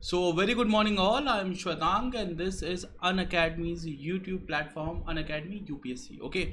So, very good morning, all. I'm Shwetang, and this is Unacademy's YouTube platform, Unacademy UPSC. Okay,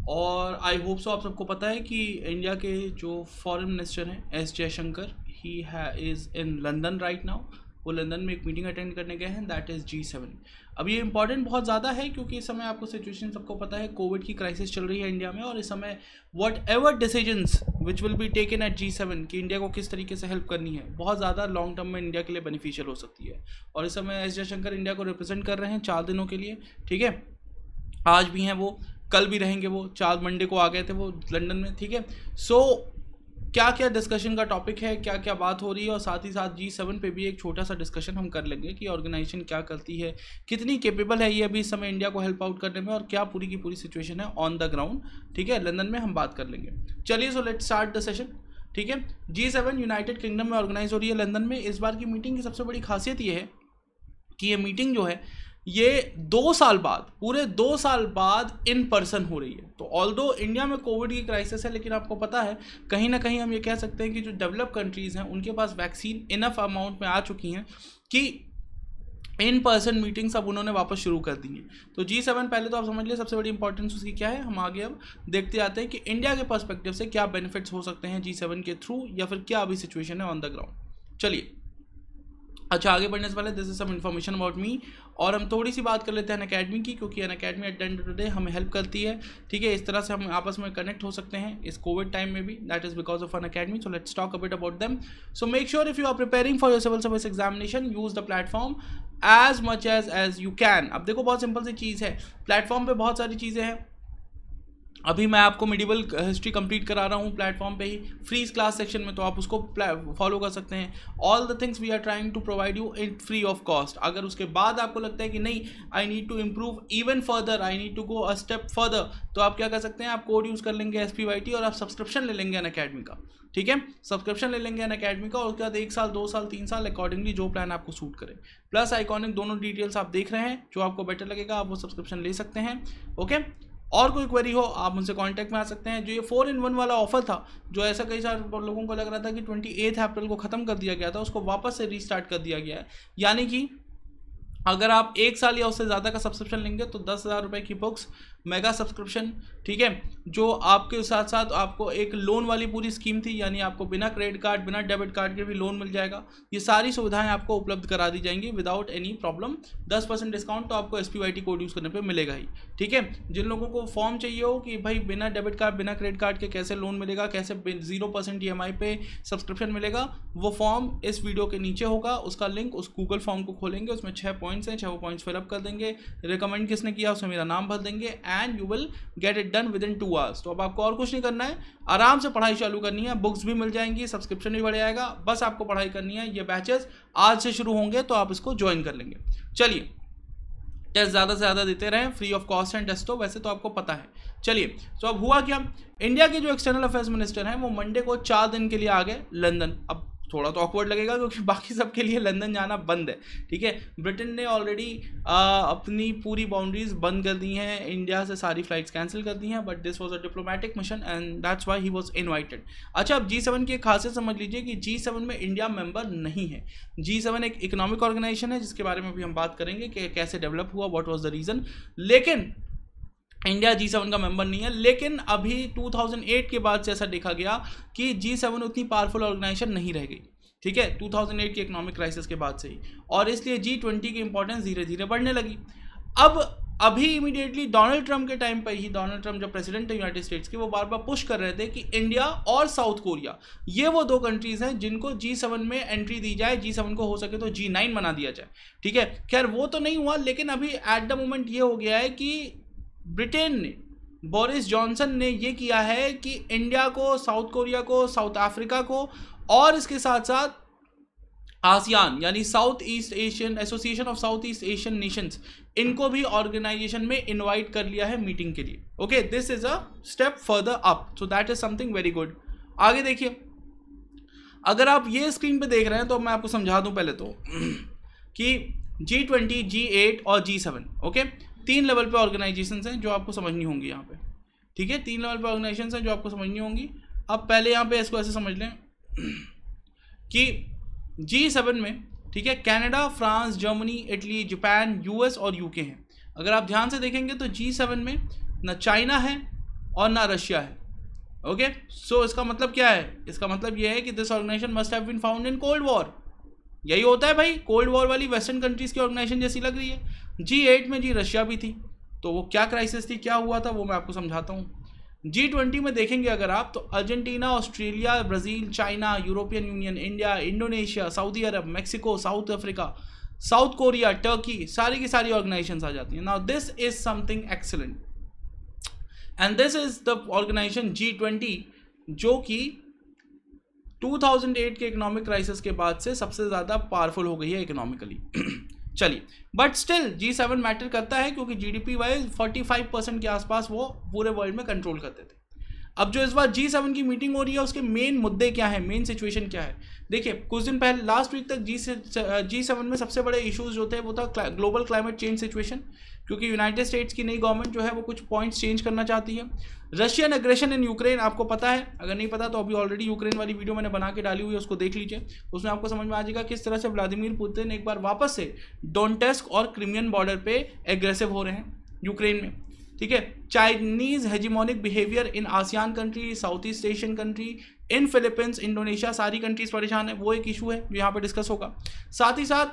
और I hope so आप सबको पता है कि India के जो फॉरेन मिनिस्टर हैं S Jaishankar he is in London right now. वो लंदन में एक मीटिंग अटेंड करने गए हैं, दैट इज़ G7। अब ये इंपॉर्टेंट बहुत ज़्यादा है क्योंकि इस समय आपको सिचुएशन सबको पता है, कोविड की क्राइसिस चल रही है इंडिया में, और इस समय whatever decisions which will be taken at G7 कि इंडिया को किस तरीके से हेल्प करनी है, बहुत ज़्यादा लॉन्ग टर्म में इंडिया के लिए बेनिफिशियल हो सकती है। और इस समय एस जयशंकर इंडिया को रिप्रेजेंट कर रहे हैं 4 दिनों के लिए, ठीक है। आज भी हैं वो, कल भी रहेंगे वो, 4 मंडे को आ गए थे वो लंदन में, ठीक है। सो क्या क्या डिस्कशन का टॉपिक है, क्या क्या बात हो रही है, और साथ ही साथ G7 पे भी एक छोटा सा डिस्कशन हम कर लेंगे कि ऑर्गेनाइजेशन क्या करती है, कितनी केपेबल है ये अभी इस समय इंडिया को हेल्प आउट करने में, और क्या पूरी की पूरी सिचुएशन है ऑन द ग्राउंड, ठीक है। लंदन में हम बात कर लेंगे। चलिए, so let's start the session, ठीक है। G7 यूनाइटेड किंगडम में ऑर्गेनाइज हो रही है लंदन में। इस बार की मीटिंग की सबसे बड़ी खासियत ये है कि ये मीटिंग जो है ये 2 साल बाद, पूरे 2 साल बाद इन पर्सन हो रही है। तो ऑल्दो इंडिया में कोविड की क्राइसिस है, लेकिन आपको पता है कहीं ना कहीं हम ये कह सकते हैं कि जो डेवलप कंट्रीज़ हैं उनके पास वैक्सीन इनफ अमाउंट में आ चुकी हैं कि इन पर्सन मीटिंग्स अब उन्होंने वापस शुरू कर दी हैं। तो G7 पहले तो आप समझ लिया सबसे बड़ी इंपॉर्टेंस उसकी क्या है। हम आगे अब देखते आते हैं कि इंडिया के पर्सपेक्टिव से क्या बेनिफिट्स हो सकते हैं G7 के थ्रू, या फिर क्या अभी सिचुएशन है ऑन द ग्राउंड। चलिए, अच्छा, आगे बढ़ने से पहले this is some information about me, और हम थोड़ी सी बात कर लेते हैं अनअकैडमी की, क्योंकि Unacademy at the end of the day हमें हेल्प करती है, ठीक है। इस तरह से हम आपस में कनेक्ट हो सकते हैं इस कोविड टाइम में भी, that is because of Unacademy. So let's talk a bit about them. So make sure if you are preparing for your civil service examination, use the platform as much as you can. अब देखो, बहुत simple सी चीज़ है, platform पे बहुत सारी चीज़ें हैं। अभी मैं आपको मिडिवल हिस्ट्री कंप्लीट करा रहा हूँ प्लेटफॉर्म पे ही, फ्री क्लास सेक्शन में, तो आप उसको फॉलो कर सकते हैं। All the things we are trying to provide you in free of cost. अगर उसके बाद आपको लगता है कि नहीं, I need to improve even further, I need to go a step further, तो आप क्या कर सकते हैं, आप कोड यूज़ कर लेंगे SPYT, और आप सब्सक्रिप्शन ले लेंगे अनअकैडमी का, ठीक है। सब्सक्रिप्शन ले लेंगे अनअकैडमी का, और उसके बाद 1 साल 2 साल 3 साल अकॉर्डिंगली जो प्लान आपको सूट करे, प्लस आइकॉनिक, दोनों डिटेल्स आप देख रहे हैं, जो आपको बेटर लगेगा आप वो सब्सक्रिप्शन ले सकते हैं, ओके। और कोई क्वेरी हो आप मुझसे कांटेक्ट में आ सकते हैं। जो ये 4-in-1 वाला ऑफर था, जो ऐसा कई सारे लोगों को लग रहा था कि 28 अप्रैल को ख़त्म कर दिया गया था, उसको वापस से रीस्टार्ट कर दिया गया है। यानी कि अगर आप 1 साल या उससे ज़्यादा का सब्सक्रिप्शन लेंगे तो 10,000 रुपये की बुक्स, मेगा सब्सक्रिप्शन, ठीक है, जो आपके साथ साथ आपको एक लोन वाली पूरी स्कीम थी, यानी आपको बिना क्रेडिट कार्ड बिना डेबिट कार्ड के भी लोन मिल जाएगा। ये सारी सुविधाएं आपको उपलब्ध करा दी जाएंगी विदाउट एनी प्रॉब्लम। 10% डिस्काउंट तो आपको SPYT कोड यूज़ करने पे मिलेगा ही, ठीक है। जिन लोगों को फॉर्म चाहिए हो कि भाई बिना डेबिट कार्ड बिना क्रेडिट कार्ड के कैसे लोन मिलेगा, कैसे 0% EMI पे सब्सक्रिप्शन मिलेगा, वो फॉर्म इस वीडियो के नीचे होगा, उसका लिंक, उस गूगल फॉर्म को खोलेंगे, उसमें 6 पॉइंट्स हैं, 6 पॉइंट्स फिलअप कर देंगे, रिकमेंड किसने किया उसमें मेरा नाम भर देंगे, and you will get it done with in 2 hours. तो अब आपको और कुछ नहीं करना है, आराम से पढ़ाई चालू करनी है, बुक्स भी मिल जाएंगी, सब्सक्रिप्शन भी बढ़ जाएगा, बस आपको पढ़ाई करनी है। ये बैचेस आज से शुरू होंगे, तो आप इसको ज्वाइन कर लेंगे। चलिए, टेस्ट ज़्यादा से ज़्यादा देते रहें, free of cost and test हो, वैसे तो आपको पता है। चलिए, तो अब हुआ क्या, इंडिया के जो एक्सटर्नल अफेयर्स मिनिस्टर हैं वो मंडे को 4 दिन के लिए आ गए लंदन। अब थोड़ा तो ऑकवर्ड लगेगा क्योंकि बाकी सबके लिए लंदन जाना बंद है, ठीक है। ब्रिटेन ने ऑलरेडी अपनी पूरी बाउंड्रीज बंद कर दी हैं, इंडिया से सारी फ्लाइट्स कैंसिल कर दी हैं, but this was a diplomatic mission and that's why he was invited. अच्छा, अब G7 की एक खासियत समझ लीजिए कि G7 में इंडिया मेंबर नहीं है। G7 एक इकोनॉमिक ऑर्गेनाइजेशन है, जिसके बारे में भी हम बात करेंगे कि कैसे डेवलप हुआ, व्हाट वाज द रीज़न, लेकिन इंडिया G7 का मेंबर नहीं है। लेकिन अभी 2008 के बाद से ऐसा देखा गया कि G7 उतनी पावरफुल ऑर्गेनाइजेशन नहीं रह गई, ठीक है, 2008 की इकोनॉमिक क्राइसिस के बाद से ही, और इसलिए G20 की इंपॉर्टेंस धीरे धीरे बढ़ने लगी। अब अभी इमीडिएटली डोनाल्ड ट्रंप के टाइम पर ही, डोनाल्ड ट्रंप जो प्रेसिडेंट है यूनाइटेड स्टेट्स के, वो बार बार पुश कर रहे थे कि इंडिया और साउथ कोरिया, ये वो 2 कंट्रीज हैं जिनको G7 में एंट्री दी जाए, G7 को हो सके तो G9 बना दिया जाए, ठीक है। खैर वो तो नहीं हुआ, लेकिन अभी एट द मोमेंट ये हो गया है कि ब्रिटेन ने, बोरिस जॉनसन ने ये किया है कि इंडिया को, साउथ कोरिया को, साउथ अफ्रीका को, और इसके साथ साथ आसियान यानी south East Asian association of south East Asian Nations, इनको भी ऑर्गेनाइजेशन में इनवाइट कर लिया है मीटिंग के लिए। Okay, this is a step further up, so that is something very good. आगे देखिए, अगर आप ये स्क्रीन पे देख रहे हैं तो मैं आपको समझा दूं पहले तो कि G20, G8 और G7, ओके, 3 लेवल पे ऑर्गेनाइजेशंस हैं जो आपको समझनी होंगी यहाँ पे, ठीक है। 3 लेवल पे ऑर्गेनाइजेशंस हैं जो आपको समझनी होंगी। अब पहले यहाँ पे इसको ऐसे समझ लें कि G7 में ठीक है, Canada, France, Germany, Italy, Japan, US और यूके हैं। अगर आप ध्यान से देखेंगे तो G7 में ना चाइना है और ना रशिया है। ओके, सो इसका मतलब क्या है? इसका मतलब यह है कि this organisation must have been found in cold war. यही होता है भाई, कोल्ड वॉर वाली वेस्टर्न कंट्रीज की ऑर्गेनाइजेशन जैसी लग रही है। G8 में रशिया भी थी, तो वो क्या क्राइसिस थी, क्या हुआ था, वो मैं आपको समझाता हूँ। G20 में देखेंगे अगर आप, तो Argentina, Australia, Brazil, China, European Union, India, Indonesia, Saudi Arab, Mexico, South Africa, South Korea, Turkey, सारी की सारी ऑर्गेनाइजेशंस आ जाती हैं। Now this is something excellent and this is the organization G20 जो कि 2008 के इकोनॉमिक क्राइसिस के बाद से सबसे ज़्यादा पावरफुल हो गई है इकोनॉमिकली। चलिए, बट स्टिल G7 मैटर करता है क्योंकि GDP वाइज 45% के आसपास वो पूरे वर्ल्ड में कंट्रोल करते थे। अब जो इस बार G7 की मीटिंग हो रही है उसके मेन मुद्दे क्या है, मेन सिचुएशन क्या है? देखिए, कुछ दिन पहले लास्ट वीक तक G7 में सबसे बड़े इश्यूज जो थे वो था ग्लोबल क्लाइमेट चेंज सिचुएशन, क्योंकि यूनाइटेड स्टेट्स की नई गवर्नमेंट जो है वो कुछ पॉइंट्स चेंज करना चाहती है। रशियन एग्रेशन इन यूक्रेन, आपको पता है, अगर नहीं पता तो अभी ऑलरेडी यूक्रेन वाली वीडियो मैंने बना के डाली हुई है, उसको देख लीजिए, उसमें आपको समझ में आ जाएगा किस तरह से व्लादिमीर पुतिन एक बार वापस से डोनेट्स्क और क्रिमियन बॉर्डर पे एग्रेसिव हो रहे हैं यूक्रेन में। ठीक है, Chinese hegemonic behaviour in ASEAN country, South East Asian country, in Philippines, Indonesia, सारी कंट्रीज परेशान है, वो एक इशू है जो यहाँ पे डिस्कस होगा। साथ ही साथ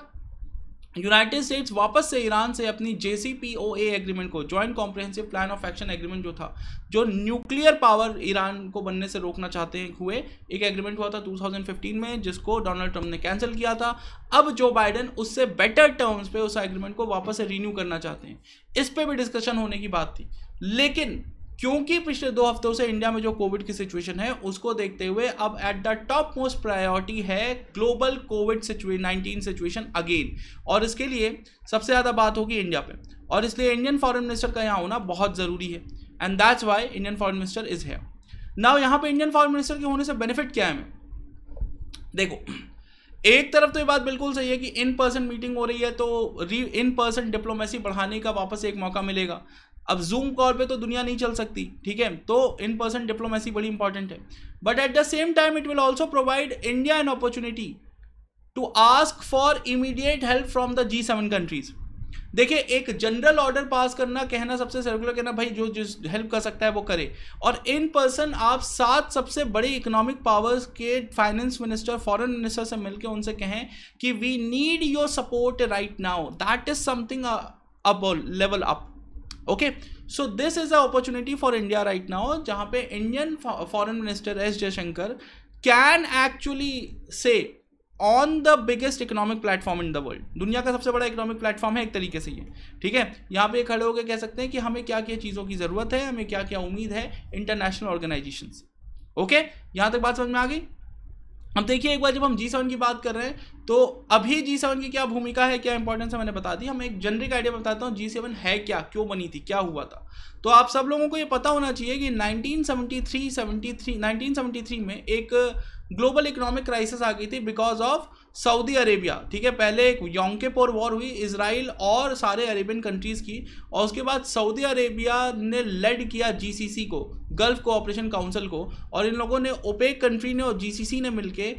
यूनाइटेड स्टेट्स वापस से ईरान से अपनी JCPOA एग्रीमेंट को, joint comprehensive plan of action agreement जो था, जो न्यूक्लियर पावर ईरान को बनने से रोकना चाहते हुए एक एग्रीमेंट हुआ था 2015 में, जिसको डोनाल्ड ट्रंप ने कैंसिल किया था। अब जो बाइडेन उससे बेटर टर्म्स पे उस एग्रीमेंट को वापस से रिन्यू करना चाहते हैं। इस पर भी डिस्कशन होने की बात थी, लेकिन क्योंकि पिछले 2 हफ्तों से इंडिया में जो कोविड की सिचुएशन है उसको देखते हुए अब at the top most priority है ग्लोबल कोविड-19 सिचुएशन अगेन, और इसके लिए सबसे ज़्यादा बात होगी इंडिया पे, और इसलिए इंडियन फॉरेन मिनिस्टर का यहाँ होना बहुत ज़रूरी है and that's why Indian foreign minister is here now. यहाँ पे इंडियन फॉरेन मिनिस्टर के होने से बेनिफिट क्या है हमें? देखो, एक तरफ तो ये बात बिल्कुल सही है कि इन पर्सन मीटिंग हो रही है तो इन पर्सन डिप्लोमेसी बढ़ाने का वापस एक मौका मिलेगा। अब जूम कॉल पे तो दुनिया नहीं चल सकती, ठीक है, तो इन पर्सन डिप्लोमेसी बड़ी इंपॉर्टेंट है, but at the same time it will also provide India an opportunity to ask for immediate help from the G7 countries. देखिए, एक जनरल ऑर्डर पास करना, कहना सबसे सर्कुलर, कहना भाई जो जिस हेल्प कर सकता है वो करे, और इन पर्सन आप 7 सबसे बड़े इकोनॉमिक पावर्स के फाइनेंस मिनिस्टर, फॉरेन मिनिस्टर से मिलकर उनसे कहें कि we need your support right now, that is something level up. Okay, so this is a opportunity for India right now, जहां पे Indian foreign minister S Jaishankar can actually say on the biggest economic platform in the world, दुनिया का सबसे बड़ा economic platform है एक तरीके से ये, ठीक है, यहाँ पे खड़े होकर कह सकते हैं कि हमें क्या क्या चीज़ों की ज़रूरत है, हमें क्या क्या उम्मीद है इंटरनेशनल ऑर्गेनाइजेशन से। ओके, यहाँ तक बात समझ में आ गई? अब देखिए, एक बार जब हम G7 की बात कर रहे हैं तो अभी G7 की क्या भूमिका है, क्या इंपॉर्टेंस है, मैंने बता दी। हम एक जेनरिक आइडिया बताता हूँ G7 है क्या, क्यों बनी थी, क्या हुआ था। तो आप सब लोगों को ये पता होना चाहिए कि 1973 में एक ग्लोबल इकोनॉमिक क्राइसिस आ गई थी बिकॉज ऑफ सऊदी अरेबिया। ठीक है, पहले एक योम किपुर वॉर हुई इजराइल और सारे अरेबियन कंट्रीज़ की, और उसके बाद सऊदी अरेबिया ने लेड किया GCC को, गल्फ कोऑपरेशन काउंसिल को, और इन लोगों ने ओपेक कंट्री ने और GCC ने मिलके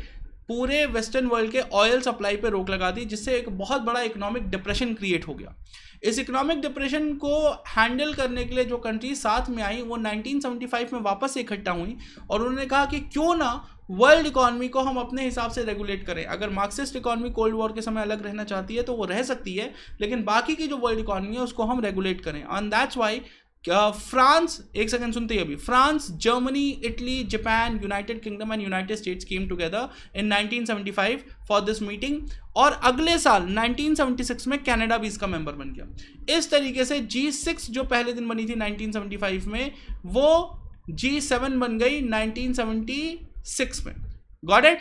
पूरे वेस्टर्न वर्ल्ड के ऑयल सप्लाई पे रोक लगा दी, जिससे एक बहुत बड़ा इकोनॉमिक डिप्रेशन क्रिएट हो गया। इस इकोनॉमिक डिप्रेशन को हैंडल करने के लिए जो कंट्री साथ में आई वो 1975 में वापस से इकट्ठा हुई, और उन्होंने कहा कि क्यों ना वर्ल्ड इकोनॉमी को हम अपने हिसाब से रेगुलेट करें। अगर मार्क्सिस्ट इकोनॉमी कोल्ड वॉर के समय अलग रहना चाहती है तो वो रह सकती है, लेकिन बाकी की जो वर्ल्ड इकोनॉमी है उसको हम रेगुलेट करें। एंड दैट्स वाई फ्रांस, एक सेकंड सुनते ही अभी, France, Germany, Italy, Japan, United kingdom and United states came together in 1975 for this meeting, और अगले साल 1976 में कनाडा भी इसका मेंबर बन गया। इस तरीके से G6 जो पहले दिन बनी थी 1975 में, वो G7 बन गई 1976 में। Got it?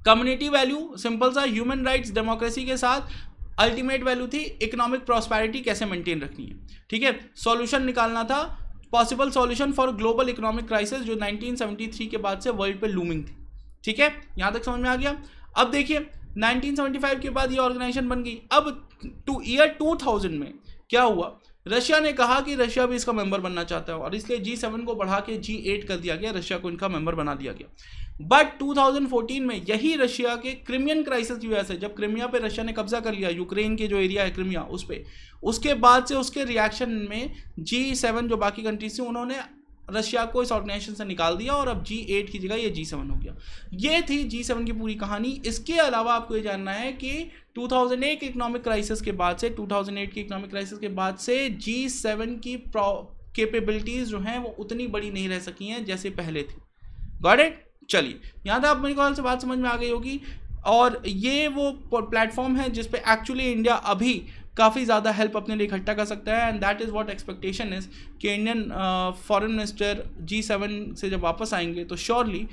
Community value simple सा, ह्यूमन राइट्स, डेमोक्रेसी के साथ अल्टीमेट वैल्यू थी इकोनॉमिक प्रॉस्पेरिटी कैसे मेंटेन रखनी है। ठीक है, सॉल्यूशन निकालना था, possible solution for global economic crisis जो 1973 के बाद से वर्ल्ड पे लूमिंग थी। ठीक है, यहां तक समझ में आ गया? अब देखिए 1975 के बाद ये ऑर्गेनाइजेशन बन गई। अब ईयर 2000 में क्या हुआ, रशिया ने कहा कि रशिया भी इसका मेंबर बनना चाहता है, और इसलिए G7 को बढ़ा के G8 कर दिया गया, रशिया को इनका मेंबर बना दिया गया। बट 2014 में यही रशिया के क्रिमियन क्राइसिस की वजह से, जब क्रिमिया पे रशिया ने कब्जा कर लिया, यूक्रेन के जो एरिया है क्रिमिया उस पर, उसके बाद से उसके रिएक्शन में G7 जो बाकी कंट्रीज थी उन्होंने रशिया को इस ऑर्गेनाइजेशन से निकाल दिया और अब G8 की जगह ये G7 हो गया। ये थी G7 की पूरी कहानी। इसके अलावा आपको ये जानना है कि 2008 के इकोनॉमिक क्राइसिस के बाद से G7 की कैपेबिलिटीज जो हैं वो उतनी बड़ी नहीं रह सकी हैं जैसे पहले थी। Got it? चलिए, यहाँ तक आप मेरे ख्याल से बात समझ में आ गई होगी। और ये वो प्लेटफॉर्म है जिस पे एक्चुअली इंडिया अभी काफ़ी ज़्यादा हेल्प अपने लिए इकट्ठा कर सकता है, and that is what expectation is कि इंडियन फॉरेन मिनिस्टर G7 से जब वापस आएंगे तो श्योरली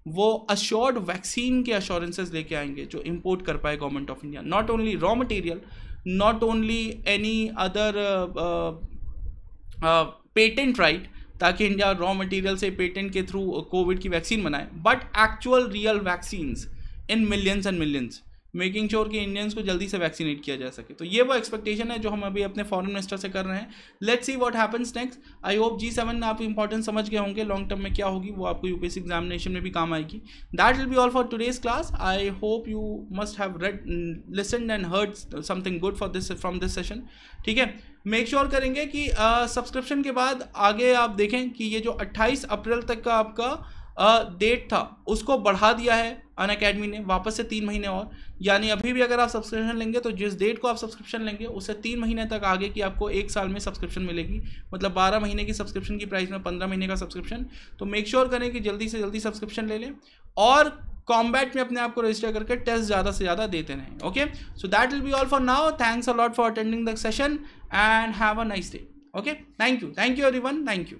वो अश्योर्ड वैक्सीन के अश्योरेंसेज लेके आएंगे जो इंपोर्ट कर पाए government of India, not only raw material, not only any other patent right, ताकि इंडिया रॉ मटेरियल से पेटेंट के थ्रू कोविड की वैक्सीन बनाए, but actual real vaccines in millions and millions, making sure कि Indians को जल्दी से vaccinate किया जा सके। तो ये वो एक्सपेक्टेशन है जो हम अभी अपने फॉरेन मिनिस्टर से कर रहे हैं। Let's see what happens next. I hope G7 आप इंपॉर्टेंस समझ गए होंगे, लॉन्ग टर्म में क्या होगी वो आपको यूपीएससी एग्जामिनेशन में भी काम आएगी। That will be all for today's class. I hope you must have read, listened and heard something good for this from this session. ठीक है, मेक श्योर करेंगे कि सब्सक्रिप्शन के बाद आगे आप देखें कि ये जो 28 अप्रैल तक का आपका डेट था उसको बढ़ा दिया है अनअकैडमी ने वापस से 3 महीने और, यानी अभी भी अगर आप सब्सक्रिप्शन लेंगे तो जिस डेट को आप सब्सक्रिप्शन लेंगे उससे 3 महीने तक आगे की आपको 1 साल में सब्सक्रिप्शन मिलेगी, मतलब 12 महीने की सब्सक्रिप्शन की प्राइस में 15 महीने का सब्सक्रिप्शन। तो मेक श्योर करें कि जल्दी से जल्दी सब्सक्रिप्शन ले लें और कॉम्बैट में अपने आप को रजिस्टर करके टेस्ट ज़्यादा से ज़्यादा देते रहें। Okay, so that will be all for now. Thanks a lot for attending the session and have a nice day. Okay, thank you everyone, thank you.